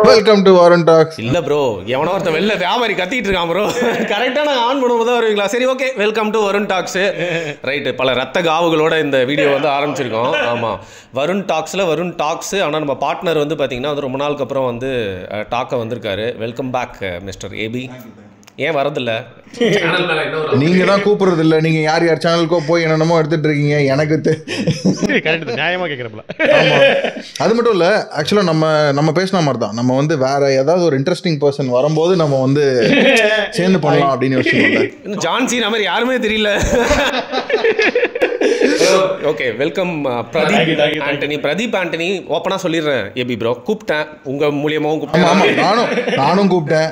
Welcome to Varun talks. இல்ல bro, எவனோ ஒருத்தன் வெளில வியாபாரி கத்திட்டு இருக்கான் ப்ரோ. கரெக்டா நாங்கள் ஆன் பண்ணும்போது தான் வருவீங்களா? சரி, okay, welcome to Varun talks. Right, பல ரத்த காவுகளோட இந்த வீடியோ வந்து ஆரம்பிச்சிருக்கோம். ஆமாம், வருண் டாக்ஸில் வருண் டாக்ஸ். ஆனால் நம்ம பார்ட்னர் வந்து பார்த்தீங்கன்னா வந்து ரொம்ப நாளுக்கு அப்புறம் வந்து டாக்க வந்திருக்காரு. Welcome back mister AB. ஏன் வரதில்ல? நீங்க தான் கூப்பிடுறது இல்லை. நீங்க யார் யார் சேனலுக்கோ போய் என்னென்னமோ எடுத்துட்டு இருக்கீங்க. எனக்கு நியாயமா கேட்குறப்பல. அது மட்டும் இல்லை, ஆக்சுவலாக நம்ம பேசின மாதிரி தான். நம்ம வந்து வேற ஏதாவது ஒரு இன்ட்ரெஸ்டிங் பர்சன் வரும்போது நம்ம வந்து சேர்ந்து பண்ணலாம் அப்படின்னு யோசிச்சோம். ஜான்சி மாதிரி யாருமே தெரியல. Okay, welcome Pradeep Antony. பிரதீப் ஆண்டனி ஓப்பனாக சொல்லிடுறேன் ஏபி ப்ரோ, கூப்பிட்டேன் உங்கள் மூலியமாகவும் கூப்பிட்டேன். நானும் கூப்பிட்டேன்.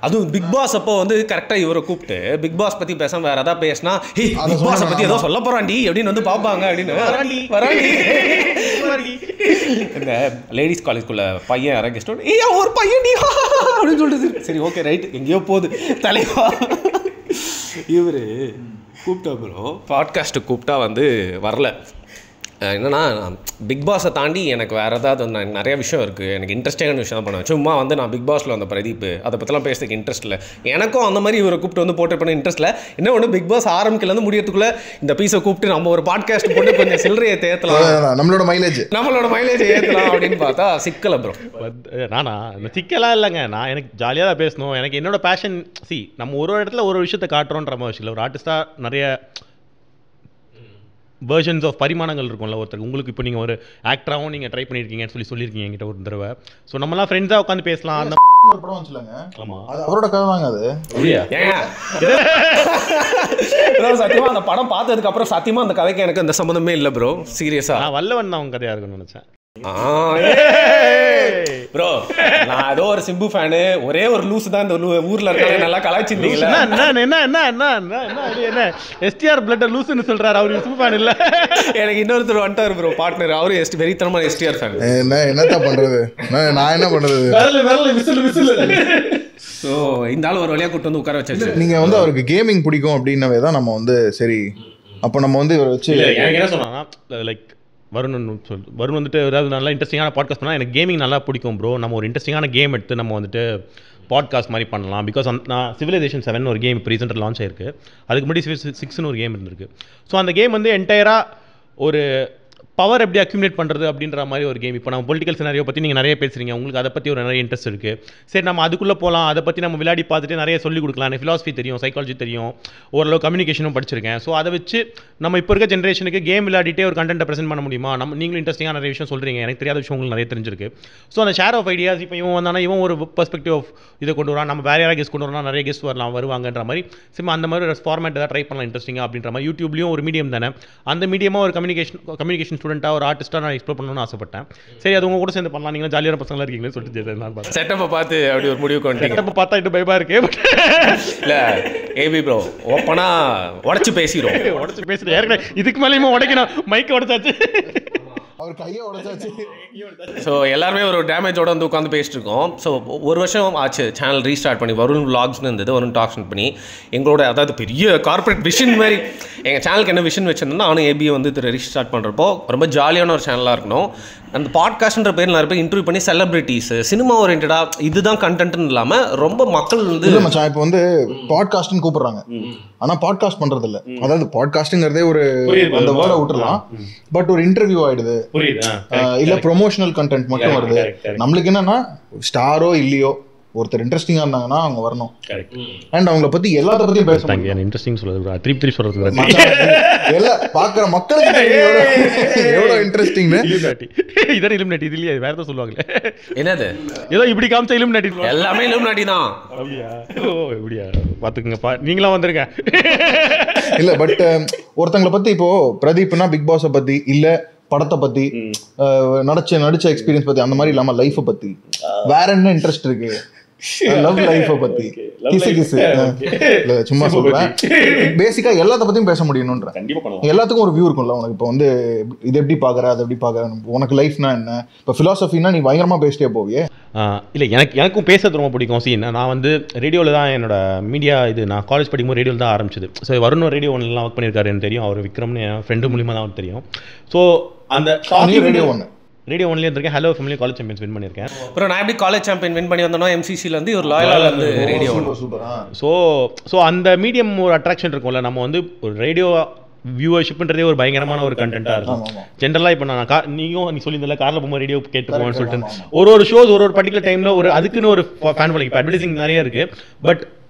அதுவும் பிக் பாஸ் அப்போ வந்து கரெக்டாக இவரை கூப்பிட்டு பிக் பாஸ் பற்றி பேசாம வேற ஏதாவது பேசினா பிக் பாஸை பற்றி ஏதோ சொல்ல போறாண்டி அப்படின்னு வந்து பார்ப்பாங்க அப்படின்னு வராண்டி. இந்த லேடிஸ் காலேஜ்குள்ள பையன் இறங்கிட்டோம், ஒரு பையன் அப்படின்னு சொல்லிட்டு. சரி, ஓகே, ரைட், எங்கேயோ போகுது தலைவா. இவர் கூப்பிட்டா ப்ரோ, பாட்காஸ்ட்டு கூப்பிட்டா வந்து வரல. என்னன்னா, பிக் பாஸை தாண்டி எனக்கு வேறு ஏதாவது நிறைய விஷயம் இருக்குது. எனக்கு இன்ட்ரெஸ்டிங்கான விஷயம் தான் பண்ணுவேன். சும்மா வந்து நான் பிக் பாஸில் வந்த பிரதீப் அதை பற்றிலாம் பேசுறதுக்கு இன்ட்ரெஸ்ட் இல்லை. எனக்கும் அந்த மாதிரி இவரை கூப்பிட்டு வந்து போட்டு பண்ண இன்ட்ரெஸ்ட் இல்லை. என்ன ஒன்று, பிக் பாஸ் ஆரம்பிக்கலேருந்து முடியறதுக்குள்ளே இந்த பீஸை கூப்பிட்டு நம்ம ஒரு பாட்காஸ்ட் போட்டு கொஞ்சம் சில்லறையை தேத்தலாம், நம்மளோட மைலேஜ் ஏற்றலாம் அப்படின்னு பார்த்தா சிக்கலை ப்ரோ. நானா இந்த சிக்கலாக இல்லைங்க. நான் எனக்கு ஜாலியாக தான் பேசணும். எனக்கு என்னோட பேஷன். நம்ம ஒரு இடத்துல ஒரு விஷயத்தை காட்டுறோன்ற மாதிரி விஷயம். ஒரு ஆர்டிஸ்டாக நிறைய வெர்ஷன்ஸ் ஆஃப் பரிமாணங்கள் இருக்கும்ல ஒருத்தருக்கு. உங்களுக்கு இப்போ நீங்கள் ஒரு ஆக்டராகவும் நீங்கள் ட்ரை பண்ணியிருக்கீங்கன்னு சொல்லியிருக்கீங்க என்கிட்ட ஒரு தடவை. ஸோ நம்மளாம் ஃப்ரெண்ட்ஸாக உட்காந்து பேசலாம். அந்த படம் வச்சுலாங்க. ஆமா, அது அவரோட கதை தாங்க. அது சத்தியமா அந்த படம் பார்த்ததுக்கு அப்புறம் சத்தியமா அந்த கதைக்கு எனக்கு அந்த சம்மந்தமே இல்லை ப்ரோ. சீரியஸா நான் வல்லவன் தான் அவங்க கதையாக இருக்குன்னு நினச்சேன். ப்ரோ, நான் ஏதோ ஒரு சிம்பு ஃபேனு, ஒரே ஒரு லூஸ் தான் இந்த ஊர்ல இருக்காங்க. நல்லா கலாய்ச்சிருந்தீங்களா? என்ன எஸ்டிஆர் பிளட் லூஸ்ன்னு சொல்றாரு. அவரு சிம்பு ஃபேன் இல்ல. எனக்கு இன்னொருத்தர் வந்துட்டாரு ப்ரோ, பார்ட்னர். அவரு வெறித்தனமான எஸ்டிஆர் ஃபேன். என்னத்த பண்றது, நான் என்ன பண்றது. ஸோ இந்த ஆள் ஒரு வழியாக கூட்டு வந்து உட்கார வச்சாச்சு. நீங்க வந்து அவருக்கு கேமிங் பிடிக்கும் அப்படின்னவே தான் நம்ம வந்து சரி அப்போ நம்ம வந்து இவரை வச்சு எனக்கு என்ன சொன்னா, லைக் வருண் வந்துட்டு ஏதாவது நல்லா இன்ட்ரெஸ்டிங்கான பாட்காஸ்ட் பண்ணால் எனக்கு கேமிங் நல்லா பிடிக்கும் ப்ரோ. நம்ம ஒரு இன்ட்ரெஸ்டிங்கான கேம் எடுத்து நம்ம வந்துட்டு பாட்காஸ்ட் மாதிரி பண்ணலாம். பிகாஸ் நான் சிவிலைசேஷன் 7 ஒரு கேம் இப்போ ரீசெண்டாக லான்ச் ஆயிருக்கு. அதுக்கு முன்னாடி 6 ஒரு கேம் இருந்திருக்கு. ஸோ அந்த கேம் வந்து என்டையராக ஒரு பவர் எப்படி அக்யூமுலேட் பண்ணுறது அப்படின்ற மாதிரி ஒரு கேம். இப்போ நம்ம பொலிட்டிக்கல் சினாரியோ பற்றி நீங்கள் நிறைய பேசுகிறீங்க, உங்களுக்கு அதை பற்றி ஒரு நிறைய இன்ட்ரெஸ்ட் இருக்குது. சரி, நம்ம அதுக்குள்ளே போகலாம். அதை பற்றி நம்ம விளையாடி பார்த்துட்டு நிறைய சொல்லிக் கொடுக்கலாம். எனக்கு ஃபிலாசபி தெரியும், சைக்காலஜி தெரியும், ஓரளவு கம்யூனிகேஷனும் படிச்சிருக்கேன். ஸோ அதை வச்சு நம்ம இப்போ இருக்க ஜென்ரேஷனுக்கு கேம் விளையாடிட்டே ஒரு கண்டென்ட்டை ப்ரெசென்ட் பண்ண முடியுமா? நீங்களும் இன்ட்ரெஸ்டிங்காக நிறைய விஷயம் சொல்கிறீங்க, எனக்கு தெரியாத விஷயம் உங்களுக்கு நிறைய தெரிஞ்சிருக்கு. ஸோ அந்த ஷேர் ஆஃப் ஐடியாஸ், இப்போ இவன் வந்தானா இவன் ஒரு பெர்ஸ்பெக்டிவ் ஆஃப் இதை கொண்டு வரான், நம்ம வேறு யாராவது கெஸ்ட் கொண்டு வரலாம், நிறைய கெஸ்ட் வருவாங்கன்ற மாதிரி சிம் அந்த மாதிரி ஒரு ஃபார்மேட் ஏதாவது ட்ரை பண்ணலாம் இன்ட்ரெஸ்டிங்காக அப்படின்ற மாதிரி. யூடியூப்லேயும் ஒரு மீடியம் தானே, அந்த மீடியமாக ஒரு கம்யூனிகேஷன் ஸ்டூடெண்ட்டாக ஒரு ஆர்டிஸ்ட்டாக நான் எக்ஸ்ப்ளோர் பண்ணணும்னு ஆசைப்பட்டேன். சரி, அது உங்க கூட சேர்ந்து பண்ணலாம், நீங்க ஜாலியான பசங்களா இருக்கீங்கன்னு சொல்லிட்டு செட்டப்பை பார்த்து அப்படி ஒரு முடிவு கொண்டு செட்டப்பை பார்த்தா இது பயமா இருக்கு. இல்ல ஏபி ப்ரோ, ஓப்பனா உடைச்சு பேசிடுவோம். உடைச்சு பேசுறேன் ஏற்கனவே. இதுக்கு மேலேயுமா உடைக்கணும்? மைக்க உடைச்சாச்சு, அவர் கையை உடைச்சாச்சு. ஸோ எல்லாருமே ஒரு டேமேஜோட வந்து உட்காந்து பேசிட்டு இருக்கோம். ஸோ ஒரு வருஷம் ஆச்சு சேனல் ரீஸ்டார்ட் பண்ணி. வருண் விளாக்ஸ்னு இருந்தது, வருண் டாக்ஸ் பண்ணி எங்களோட அதாவது பெரிய கார்பரேட் விஷன் மாதிரி எங்கள் சேனலுக்கு என்ன விஷன் வச்சிருந்தோம்னா, நானும் ஏபியை வந்து ரீஸ்டார்ட் பண்ணுறப்போ ரொம்ப ஜாலியான ஒரு சேனலாக இருக்கணும். அந்த பாட்காஸ்ட்ன்ற பேர் நிறைய பேர் இன்டர்வியூ பண்ணி செலிபிரிட்டிஸ், சினிமா ஓரியன்டாக இதுதான் கண்டென்ட்னு இல்லாமல் ரொம்ப மக்கள் வந்து இப்போ வந்து பாட்காஸ்ட்னு கூப்பிடுறாங்க, ஆனால் பாட்காஸ்ட் பண்ணுறது இல்லை. அதாவது பாட்காஸ்ட்டுங்கிறதே ஒரு அந்த வேர்டை விட்டுறலாம், பட் ஒரு இன்டர்வியூ ஆயிடுது, இல்ல ப்ரொமோஷனல் கண்டென்ட் மட்டும் வருது. நம்மளுக்கு என்னன்னா ஸ்டாரோ இல்லையோ ஒருத்தர் இன்ட்ரெஸ்டிங்கா இருந்தாங்கன்னா அவங்க வரணும். அண்ட் அவங்கள பத்தி எல்லாத்த பத்தியும் பேசுறாங்க. இன்ட்ரெஸ்டிங் சொல்றது திருப்பி சொல்றது எல்லாம் பாக்குற மக்களுக்கு எவ்வளவு இன்ட்ரெஸ்டிங்னு. இதான் இலுமினாட்டி. இது இல்லையா, வேற ஏதாவது சொல்லுவாங்களே, என்னது ஏதோ இப்படி காமிச்சா இலுமினாட்டி. எல்லாமே இலுமினாட்டி தான். அப்படியா? ஓ, இப்படியா? பாத்துக்கங்க, நீங்களாம் வந்திருக்க. இல்ல, பட் ஒருத்தங்களை பத்தி இப்போ பிரதீப்னா பிக் பாஸை பத்தி இல்ல படத்தை பத்தி நடிச்ச எக்ஸ்பீரியன்ஸ் பத்தி அந்த மாதிரி இல்லாம லைஃபை பத்தி வேற என்ன இன்ட்ரெஸ்ட் இருக்கு? லவ் லைஃப பத்தி கிசு சும்மா சொல்றேன். பேசிக்கா எல்லாத்த பத்தியும் பேச முடியணும்ன்ற. எல்லாத்துக்கும் ஒரு வியூ இருக்கும்ல உனக்கு. இப்போ வந்து இது எப்படி பாக்குற, அது எப்படி பாக்குற, உனக்கு லைஃப்னா என்ன, இப்போ பிலாசபினா நீ பயங்கரமா பேசிட்டே போவியே. இல்லை, எனக்கும் பேசுறது ரொம்ப பிடிக்கும். நான் வந்து ரேடியோவில் தான் என்னோட மீடியா இது, நான் காலேஜ் படிக்கும்போது ரேடியோவில் தான் ஆரம்பிச்சது. ஸோ வருண் ரேடியோ ஒன்றுலாம் ஒர்க் பண்ணியிருக்காரு எனக்கு தெரியும். அவர் விக்ரம்னு என் ஃப்ரெண்டு மூலியமாக தான் தெரியும். ஸோ அந்த ரேடியோ ஒன்று ரேடியோ ஒன்லேயே இருந்திருக்கேன். Hello family college champions win பண்ணியிருக்கேன். அப்புறம் நான் எப்படி காலேஜ் சாம்பியன் வின் பண்ணி வந்தோம்னா எம்சிசில இருந்து ஒரு லாயலாக வந்து ரேடியோ. ஸோ அந்த மீடியம் ஒரு அட்ராக்ஷன் இருக்கும்ல. நம்ம வந்து ஒரு ரேடியோ வியூவர்ஷிப்ன்றதே ஒரு பயங்கரமான ஒரு கண்டென்ட்டாக இருக்கும். ஜென்ரலாக இப்போ நான் நீ சொல்லியிருந்தல காரில் போகும்போது ரேடியோ கேட்டு போவோம்னு சொல்லிட்டு ஒரு ஷோஸ் ஒரு பர்டிகுலர் டைமில் ஒரு அதுக்குன்னு ஒரு ஃபேன் ஃபாலோயிங் இப்போ அட்வர்டைசிங் நிறைய இருக்குது. பட்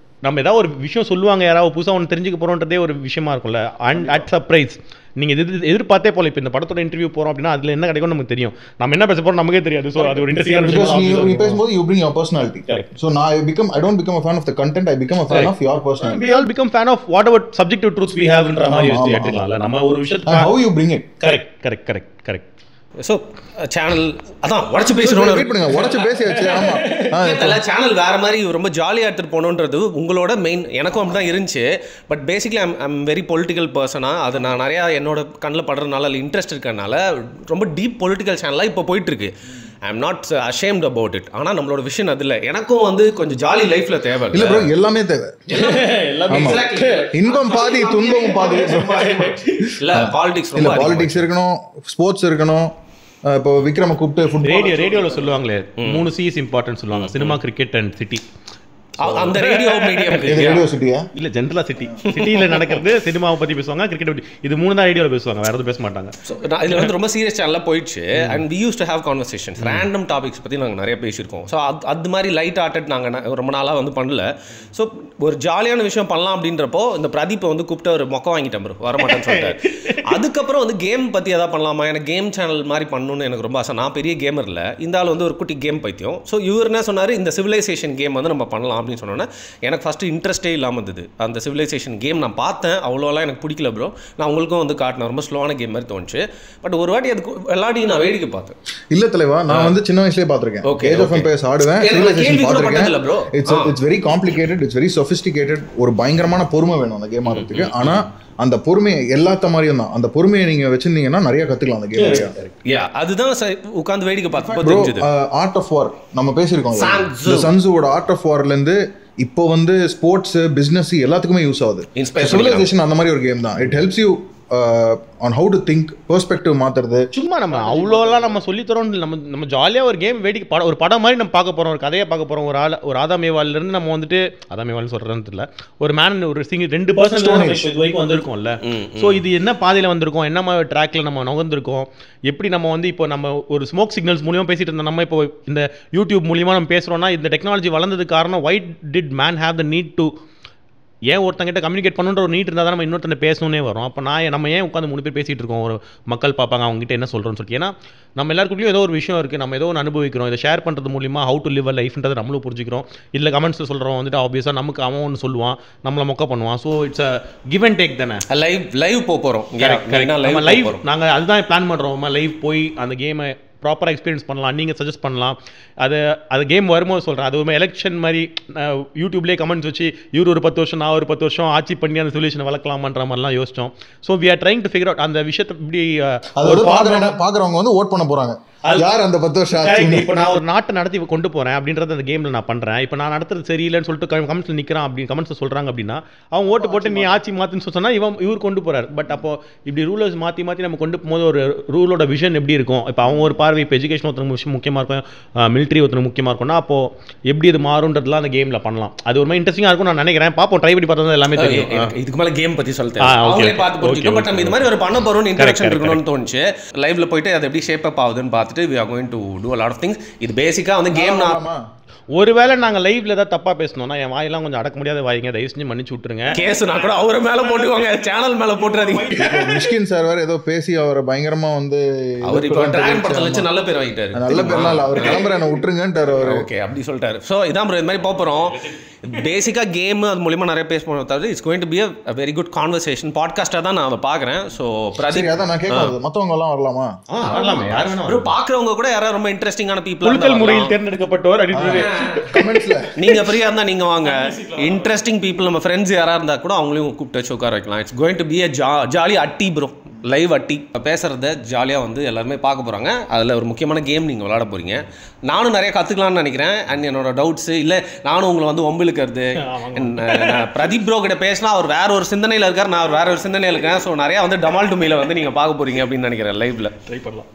நம்ம ஏதாவது ஒரு விஷயம் சொல்லுவாங்க, யாராவது புதுசாக ஒன்று தெரிஞ்சுக்க போகிறோன்றதே ஒரு விஷயமா இருக்கும்ல. அண்ட் அட் சர்ப்ரைஸ் நீங்கள் எதிர்பார்த்தே போல. இப்போ இந்த படத்தோட இன்டர்வியூ போகிறோம் அப்படின்னா அதில் என்ன கிடைக்கும் நமக்கு தெரியும், நம்ம என்ன பேச போகிறோம் நமக்கே தெரியாது. ஸோ அது ஒரு இன்ட்ரெஸ்டிங்கான விஷயம். நீ பேசும்போது you bring your personality. So now I don't become a fan of the content, I become a fan of your personality. We all become fan of whatever subjective truths we have ன்ற மாதிரி எடுத்துக்கலாம்ல. நம்ம ஒரு விஷயத்தை how you bring it. Correct. So channel அதான் உடச்சு பேசுகிறோம். Wait பண்ணுங்க, உடச்சு பேசியாச்சு. ஆமாம், சேனல் வேறு மாதிரி ரொம்ப ஜாலியாக எடுத்துகிட்டு போகணுன்றது உங்களோட மெயின். எனக்கும் அப்படி தான் இருந்துச்சு. But basically I'm very political பர்சனாக அது நான் நிறையா என்னோட கண்ணில் படுறதுனால இல்லை இன்ட்ரெஸ்ட் இருக்கிறதுனால ரொம்ப டீப் பொலிட்டிக்கல் சேனலாக இப்போ போயிட்டுருக்கு. I am not ashamed about it. ஆனால் நம்மளோட விஷயம் அது இல்லை. எனக்கும் வந்து கொஞ்சம் ஜாலி லைஃப்பில் தேவை இல்லை ப்ரோ, எல்லாமே தேவை. இன்பம் பாதி துன்பமும் பாதி. இல்லை பாலிடிக்ஸ் இருக்கணும், ஸ்போர்ட்ஸ் இருக்கணும். இப்போ விக்ரம கூப்பிட்டு ரேடியோவில் சொல்லுவாங்களே 3 C's இம்பார்ட்டன்ட் சொல்லுவாங்க. Cinema, cricket and city. அந்த ரேடியோ மீடியம் ரேடியோ சிட்டியா இல்ல ஜெனரலா சிட்டில நடக்கிறது சினிமாவை பத்தி பேசுவாங்க, கிரிக்கெட் பத்தி. இது 3 தான் ரேடியோல பேசுவாங்க, வேற எதுவும் பேச மாட்டாங்க. இதுல வந்து ரொம்ப சீரியஸ் சேனல்ல போயிடுச்சு. And we used to have conversations, random topics பத்தி நாங்க நிறைய பேசியிருக்கோம். ஸோ அது மாதிரி லைட் ஹார்ட்டட் நாங்க ரொம்ப நாளா வந்து பண்ணல. ஸோ ஒரு ஜாலியான விஷயம் பண்ணலாம் அப்படின்றப்போ இந்த பிரதீப்பை வந்து கூப்பிட்டு ஒரு மொக்க வாங்கிட்டேன் ப்ரோ, வரமாட்டேன்னு சொல்லிட்டாரு. அதுக்கப்புறம் வந்து கேம் பத்தி எதாவது பண்ணலாமா, எனக்கு கேம் சேனல் மாதிரி பண்ணணும்னு எனக்கு ரொம்ப ஆசை. நான் பெரிய கேமர் இல்லை, இந்த ஆள் வந்து ஒரு குட்டி கேம் பைத்தியம். ஸோ இவர் என்ன சொன்னார், இந்த சிவிலைசேஷன் கேம் வந்து நம்ம பண்ணலாம் அப்படின்னு சொன்னோன்னே எனக்கு ஃபஸ்ட்டு இன்ட்ரெஸ்டே இல்லாமல் இருந்தது. அந்த சிவிலைசேஷன் கேம் நான் பார்த்தேன், அவ்வளோலாம் எனக்கு பிடிக்கல ப்ரோ. நான் உங்களுக்கும் வந்து காட்டினேன், ரொம்ப ஸ்லோவான கேம் மாதிரி தோணுச்சு. பட் ஒரு வாட்டி அதுக்கு விளையாடி நான் வேடிக்கை பார்த்தேன். இல்லை தலைவா, நான் வந்து சின்ன வயசுலேயே பார்த்துருக்கேன். Age of Empires ஆடுவேன், சிவிலைசேஷன் பார்த்துருக்கேன். It's very complicated, it's very sophisticated. ஒரு பயங்கரமான பொறுமை வேணும் அந்த கேம் ஆடுறதுக்கு. ஆனால் அந்த பொறுமையை எல்லாத்த மாதிரியும் தான், அந்த பொறுமையை நீங்க வச்சிருந்தீங்கன்னா நிறைய கத்துக்கலாம் அந்த கேம். அதுதான் உட்கார்ந்து வேடிக்கை பார்த்து ஆர்ட் ஆஃப் வார் நம்ம பேசியிருக்கோம். சன்ஸுவோட ஆர்ட் ஆஃப் வார்ல இருந்து இப்போ வந்து ஸ்போர்ட்ஸ், பிசினஸ் எல்லாத்துக்குமே யூஸ் ஆகுது. சிவிலைசேஷன் அந்த மாதிரி ஒரு கேம் தான். It helps you on how to think, perspective மாத்துறது. சும்மா நம்ம அவ்வளோலாம் நம்ம சொல்லித்தரோம். நம்ம ஜாலியாக ஒரு கேம் வேடிக்கை ஒரு படம் மாதிரி நம்ம பார்க்க போகிறோம், ஒரு கதையை பார்க்க போகிறோம். ஒரு ஆதாமேவாலிருந்து நம்ம வந்துட்டு ஆதாமேவால்னு சொல்கிறதுன்னு தெரியல, ஒரு மேன் ஒரு 2% இது வரைக்கும் வந்திருக்கோம்ல. ஸோ இது என்ன பாதையில் வந்திருக்கோம், என்ன மாதிரி ட்ராக்ல நம்ம நகர்ந்துருக்கோம், எப்படி நம்ம வந்து இப்போ நம்ம ஒரு ஸ்மோக் சிக்னல்ஸ் மூலியமாக பேசிட்டு இருந்தோம். நம்ம இப்போ இந்த யூடியூப் மூலியமாக நம்ம பேசுகிறோம்னா இந்த டெக்னாலஜி வளர்ந்ததுக்கு காரணம் why did man have the need to, ஏன் ஒருத்தங்கிட்ட கம்யூனிகேட் பண்ணுன்ற ஒரு நீட் இருந்தால் தான் நம்ம இன்னொருத்தனை பேசணுன்னே வரும். அப்போ நம்ம ஏன் உட்காந்து 3 பேர் பேசிகிட்டு இருக்கோம், ஒரு மக்கள் பார்ப்பாங்க அவங்ககிட்ட என்ன சொல்கிறோன்னு சொல்லிட்டு. ஏன்னா நம்ம எல்லாருக்குள்ளேயும் ஏதோ ஒரு விஷயம் இருக்குது, நம்ம ஏதோ ஒன்று அனுபவிக்கிறோம். இதை ஷேர் பண்ணுறது மூலிமா ஹவு டு லிவ் அ லைஃப்ன்றதை நம்மளும் புரிஞ்சுக்கிறோம். இல்லை கமெண்ட்ஸில் சொல்கிறோம் வந்துட்டு ஆப்வியஸாக நமக்கு அவன் ஒன்று சொல்லுவான், நம்மளை மொக்க பண்ணுவான். So it's a give and take தானே. லைவ் போகிறோம், லைவ் நாங்கள் அதுதான் பிளான் பண்ணுறோம். லைவ் போய் அந்த கேமை ப்ராப்பராக எக்ஸ்பீரியன்ஸ் பண்ணலாம், நீங்கள் சஜஸ்ட் பண்ணலாம். அது கேம் வரும்போது சொல்கிறேன், அது ஒரு எலெக்ஷன் மாதிரி யூடியூப்லேயே கமெண்ட்ஸ் வச்சு இவர் ஒரு 10 வருஷம் நான் ஒரு 10 வருஷம் ஆட்சி பண்ணி அந்த சொல்யூஷனை வளர்க்கலாமான்ற மாதிரிலாம் யோசிச்சோம். So we are trying to figure out அந்த விஷயத்தை. இப்படி பார்க்குறவங்க வந்து ஓட் பண்ண போகிறாங்க, யார் அந்த 10 வருஷம். இப்போ நான் ஒரு நாட்டை நடத்தி கொண்டு போகிறேன் அப்படின்றத அந்த கேமில் நான் பண்ணுறேன். இப்போ நான் நடத்துறது சரியில்லைன்னு சொல்லிட்டு கமெண்ட்ஸில் நிற்கிறான் அப்படி கமெண்ட்ஸில் சொல்கிறாங்க அப்படின்னா அவன் ஓட்டு போட்டு நீ ஆட்சி மாற்றுன்னு சொன்னால் இவர் கொண்டு போகிறார். பட் அப்போ இப்படி ரூலர்ஸ் மாற்றி நம்ம கொண்டு போகும்போது ஒரு ரூலோட விஷன் எப்படி இருக்கும். இப்போ அவங்க ஒரு பார்வை, இப்போ எஜுகேஷன் ஒருத்தருக்கு விஷயம் முக்கியமாக இருக்கும், மிலிட்ரி ஒருத்தருக்கு முக்கியமாக இருக்கும்னா அப்போ எப்படி இது மாறுன்றதுலாம் அந்த கேமில் பண்ணலாம். அது ஒரு மாதிரி இன்ட்ரெஸ்டிங்காக இருக்கும் நான் நினைக்கிறேன். பார்ப்போம், ட்ரை பண்ணி பார்த்தா எல்லாமே தெரியும். இதுக்கு மேலே கேம் பற்றி சொல்லிட்டேன், பட் நம்ம இது மாதிரி ஒரு பண்ண போகிறோம்னு இன்ட்ரடக்ஷன் இருக்கணும்னு தோணுச்சு. லைவ்ல போயிட்டு அது எப்படி ஷேப் அப் ஆகுதுன்னு பார்த்துட்டு we are going to do a lot of things. இது பேசிக்கா வந்து கேம். ஒருவேளை நாங்கள் லைவ்ல ஏதாவது தப்பா பேசணும்னா என் வாயெல்லாம் கொஞ்சம் அடக்க முடியாத வாய்ங்க, தயவு செஞ்சு மன்னிச்சு விட்டுருங்க. கேஸ் நான் கூட அவரை மேல போட்டுவாங்க, சேனல் மேல போட்டுறாதீங்க. மிஷ்கின் சார் வேற ஏதோ பேசி அவரை பயங்கரமா வந்து அவர் இப்போ டிராகன் படத்துல வச்சு நல்ல பேர் வாங்கிட்டாரு. நல்ல பேர்லாம் இல்ல, அவர் கிளம்புற என்ன விட்டுருங்கன்றாரு அவர். ஓகே அப்படி சொல்லிட்டாரு. ஸோ இதான் ப்ரோ, இது மாதிரி போகிறோம். பேசிக்காக கேம் அது மூலியமாக நிறைய பேச போகிறோம். தவிர it's going to be a very good conversation. பாட்காஸ்ட்டாக தான் நான் அதை பார்க்குறேன். ஸோ பிரதீப் அதான் நான் கேட்கறது, மற்றவங்க எல்லாம் வரலாமா? வரலாமே, யார் வேணா. ப்ரோ பார்க்குறவங்க கூட யாராவது ரொம்ப இன்ட்ரெஸ்டிங்கான பீப்புள், குலுக்கல் முறையில் தேர்ந்தெடுக்கப்பட்டவர் கமெண்ட்ஸ்ல நீங்க ஃப்ரீயா இருந்தா நீங்க வாங்க. இன்ட்ரெஸ்டிங் பீப்புள் நம்ம ஃப்ரெண்ட்ஸ் யாரா இருந்தா கூட அவங்களையும் கூப்பிட்டு வச்சு உட்கார வைக்கலாம். It's going to be a jolly அட்டி ப்ரோ. லைவ் அட்டி பேசுகிறத ஜாலியாக வந்து எல்லாருமே பார்க்க போகிறாங்க. அதில் ஒரு முக்கியமான கேம் நீங்கள் விளாட போகிறீங்க. நானும் நிறைய கற்றுக்கலான்னு நினைக்கிறேன். அண்ட் என்னோட டவுட்ஸு இல்லை நானும் உங்களை வந்து ஒம்பிழுக்கிறது. பிரதீப் ப்ரோ கிட்ட பேசினா அவர் வேற ஒரு சிந்தனையில் இருக்கார், நான் வேற ஒரு சிந்தனையில் இருக்கேன். ஸோ நிறையா வந்து டமால் டுமியில் வந்து நீங்கள் பார்க்க போகிறீங்க அப்படின்னு நினைக்கிறேன் லைவ்ல. ட்ரை பண்ணலாம்.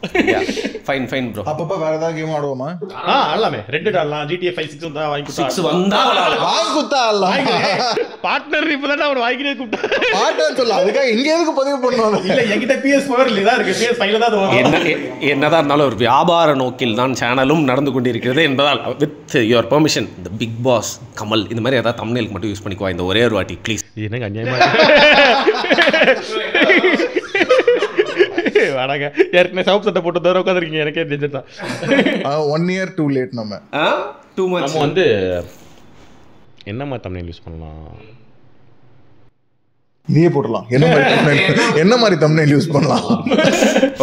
Fine fine bro. அப்பப்போ வேற ஏதாவது கேம் ஆடுவோமா? ஆடலாமே. ரெட் டெட் ஆடலாம். GTA 5 6 வந்தா வாங்கி கொடுத்தா 6 வந்தா வாங்கி கொடுத்தா ஆடலாம். பார்ட்னர் இப்பதான் அவர் வாங்கினே கூப்பிட்டா பார்ட்னர் சொல்ல அதுக்காக இங்க எதுக்கு பதிவு பண்ணுவாங்க? இல்ல என்கிட்ட PS4 இல்ல தான் இருக்கு. PS5 தான் வரும். என்னதான் இருந்தாலும் ஒரு வியாபார நோக்கில் தான் சேனலும் நடந்து கொண்டிருக்கிறது என்பதால் வித் யுவர் பெர்மிஷன் இந்த பிக் பாஸ் கமல் இந்த மாதிரி ஏதாவது தம்ப்நெயிலுக்கு மட்டும் யூஸ் பண்ணிக்குவா இந்த ஒரே ஒரு வாட்டி ப்ளீஸ். என்னங்க அநியாயமா வாடகை ஏற்கனவே சவுப் சட்டை போட்டு தர உட்காந்துருக்கீங்க. எனக்கே தெரிஞ்சதான் 1 year too late. நம்ம 2 months நம்ம வந்து என்ன மாதிரி தம்ப்நெயில் யூஸ் பண்ணலாம்? இதே போடலாம். என்ன மாதிரி தம்ப்நெயில் யூஸ் பண்ணலாம்?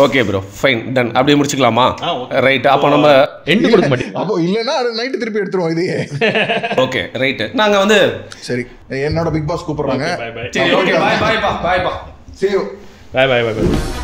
Okay bro fine done. அப்படியே முடிச்சுக்கலாமா? ரைட். அப்போ நம்ம எண்டு கொடுக்க மாட்டேன். அப்போ இல்லைன்னா நைட்டு திருப்பி எடுத்துருவோம் இதையே. Okay right. நாங்கள் வந்து சரி என்னோட பிக் பாஸ் கூப்பிடுறாங்க. சரி ஓகே பாய் பாய் பா பாய் பா. See you. Bye bye bye bye.